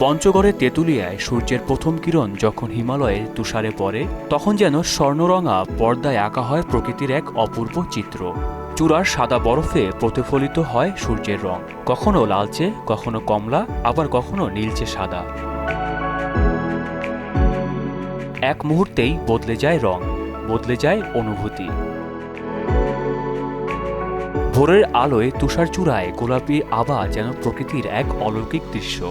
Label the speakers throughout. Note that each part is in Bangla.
Speaker 1: পঞ্চগড়ের তেঁতুলিয়ায় সূর্যের প্রথম কিরণ যখন হিমালয়ের তুষারে পড়ে, তখন যেন স্বর্ণরঙা পর্দায় আঁকা হয় প্রকৃতির এক অপূর্ব চিত্র। চূড়ার সাদা বরফে প্রতিফলিত হয় সূর্যের রং, কখনো লালচে, কখনো কমলা, আবার কখনো নীলচে সাদা। এক মুহূর্তেই বদলে যায় রং, বদলে যায় অনুভূতি। ভোরের আলোয় তুষার চূড়ায় গোলাপি আভা যেন প্রকৃতির এক অলৌকিক দৃশ্য।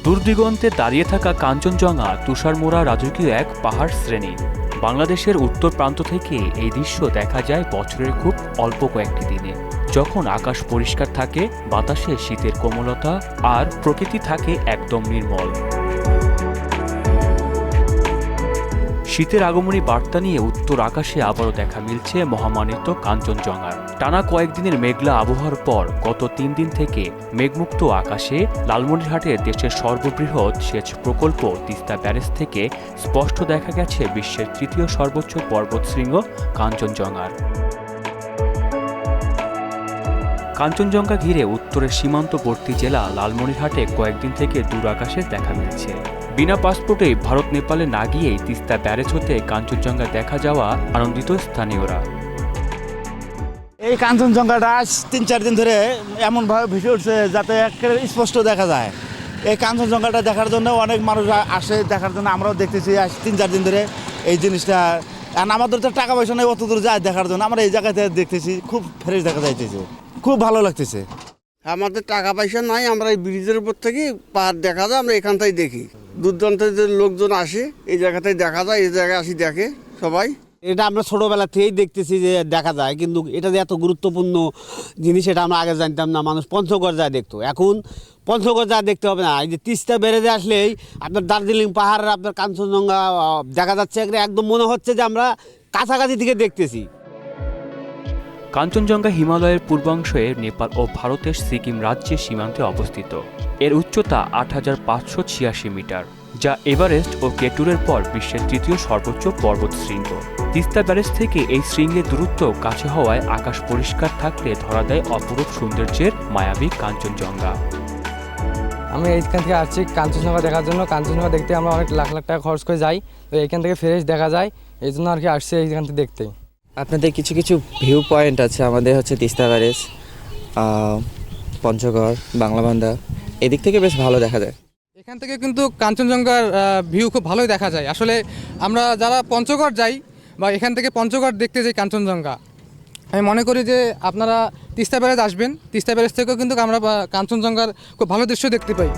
Speaker 1: দূরদিগন্তে দাঁড়িয়ে থাকা কাঞ্চনজঙ্ঘা তুষার মোড়া রাজকীয় এক পাহাড় শ্রেণী। বাংলাদেশের উত্তর প্রান্ত থেকে এই দৃশ্য দেখা যায় বছরের খুব অল্প কয়েকটি দিনে, যখন আকাশ পরিষ্কার থাকে, বাতাসে শীতের কোমলতা, আর প্রকৃতি থাকে একদম নির্মল। শীতের আগমনী বার্তা নিয়ে উত্তর আকাশে আবারও দেখা মিলছে মহামানিত কাঞ্চনজঙ্ঘার। টানা কয়েকদিনের মেঘলা আবহাওয়ার পর গত 3 দিন থেকে মেঘমুক্ত আকাশে লালমনিরহাটের দেশের সর্ববৃহৎ সেচ প্রকল্প তিস্তা ব্যারেজ থেকে স্পষ্ট দেখা গেছে বিশ্বের তৃতীয় সর্বোচ্চ পর্বতশৃঙ্গ কাঞ্চনজঙ্ঘার। কাঞ্চনজঙ্ঘা ঘিরে উত্তরের সীমান্তবর্তী জেলা লালমনিরহাটে কয়েকদিন থেকে দূর আকাশের দেখা মিলছে। বিনা পাসপোর্টে ভারত নেপালে না গিয়েই তিস্তা ব্যারেজ হতে কাঞ্চনজঙ্ঘা দেখা যাওয়া আনন্দিত স্থানীয়রা।
Speaker 2: এই কাঞ্চনজঙ্ঘাটা 3-4 দিন ধরে এমনভাবে ভেসে উঠছে যাতে একেবারে স্পষ্ট দেখা যায়। এই কাঞ্চনজঙ্ঘাটা দেখার জন্য অনেক মানুষ আসে দেখার জন্য, আমরাও দেখতেছি 3-4 দিন ধরে এই জিনিসটা। আর আমাদের তো টাকা পয়সা নেই অত দূর যায় দেখার জন্য, আমরা এই জায়গাতে দেখতেছি, খুব ফ্রেশ দেখা যাইতেছে, খুব ভালো লাগতেছে।
Speaker 3: আমাদের টাকা পয়সা নাই, আমরা এই ব্রিজের উপর থেকে পাহাড় দেখা যায়, আমরা এখান থেকে দেখি। দূরদূরান্তের যে লোকজন আসে এই জায়গাতেই দেখা যায়, এই জায়গায় আসি দেখে সবাই।
Speaker 4: এটা আমরা ছোটোবেলা থেকেই দেখতেছি যে দেখা যায়, কিন্তু এটা যে এত গুরুত্বপূর্ণ জিনিস এটা আমরা আগে জানতাম না। মানুষ পঞ্চগড় যায় দেখতো, এখন পঞ্চগড় যা দেখতে হবে না। এই যে তিস্তা ব্যারেজে আসলেই আপনার দার্জিলিং পাহাড়ের আপনার কাঞ্চনজঙ্ঘা দেখা যাচ্ছে, একদম মনে হচ্ছে যে আমরা কাছাকাছি থেকে দেখতেছি।
Speaker 1: কাঞ্চনজঙ্ঘা হিমালয়ের পূর্বাংশে নেপাল ও ভারতের সিকিম রাজ্যের সীমান্তে অবস্থিত। এর উচ্চতা ৮৫৮৬ মিটার, যা এভারেস্ট ও কেটুরের পর বিশ্বের তৃতীয় সর্বোচ্চ পর্বতশৃঙ্গ। তিস্তা ব্যারেজ থেকে এই শৃঙ্গের দূরত্ব কাছে হওয়ায় আকাশ পরিষ্কার থাকলে ধরা দেয় অপরূপ সৌন্দর্যের মায়াবী কাঞ্চনজঙ্ঘা।
Speaker 5: আমি এইখান থেকে আসছি কাঞ্চনজঙ্ঘা দেখার জন্য। কাঞ্চনজঙ্ঘা দেখতে আমরা অনেক লাখ লাখ টাকা খরচ করে যাই, তো এইখান থেকে ফ্রেশ দেখা যায়, এই জন্য আর কি আসছি এইখান থেকে দেখতে।
Speaker 6: আপনাদের কিছু কিছু ভিউ পয়েন্ট আছে, আমাদের হচ্ছে তিস্তা ব্যারেজ, পঞ্চগড়, বাংলাবান্ধা, এদিক থেকে বেশ ভালো দেখা যায়।
Speaker 7: এখান থেকে কিন্তু কাঞ্চনজঙ্ঘার ভিউ খুব ভালোই দেখা যায়। আসলে আমরা যারা পঞ্চগড় যাই বা এখান থেকে পঞ্চগড় দেখতে যাই কাঞ্চনজঙ্ঘা, আমি মনে করি যে আপনারা তিস্তা ব্যারেজ আসবেন, তিস্তা ব্যারেজ থেকেও কিন্তু আমরা কাঞ্চনজঙ্ঘার খুব ভালো দৃশ্য দেখতে পাই।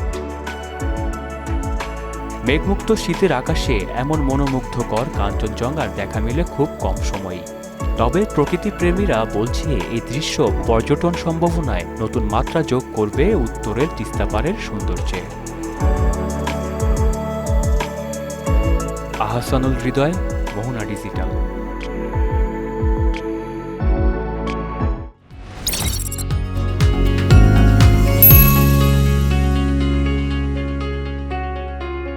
Speaker 1: মেঘমুক্ত শীতের আকাশে এমন মনোমুগ্ধকর কাঞ্চনজঙ্ঘার দেখা মিলে খুব কম সময়ই। তবে প্রকৃতিপ্রেমীরা বলছে এই দৃশ্য পর্যটন সম্ভাবনায় নতুন মাত্রা যোগ করবে উত্তরের তিস্তাপাড়ের সৌন্দর্যে। আহসানুল হৃদয়, মোহনা ডিজিটাল।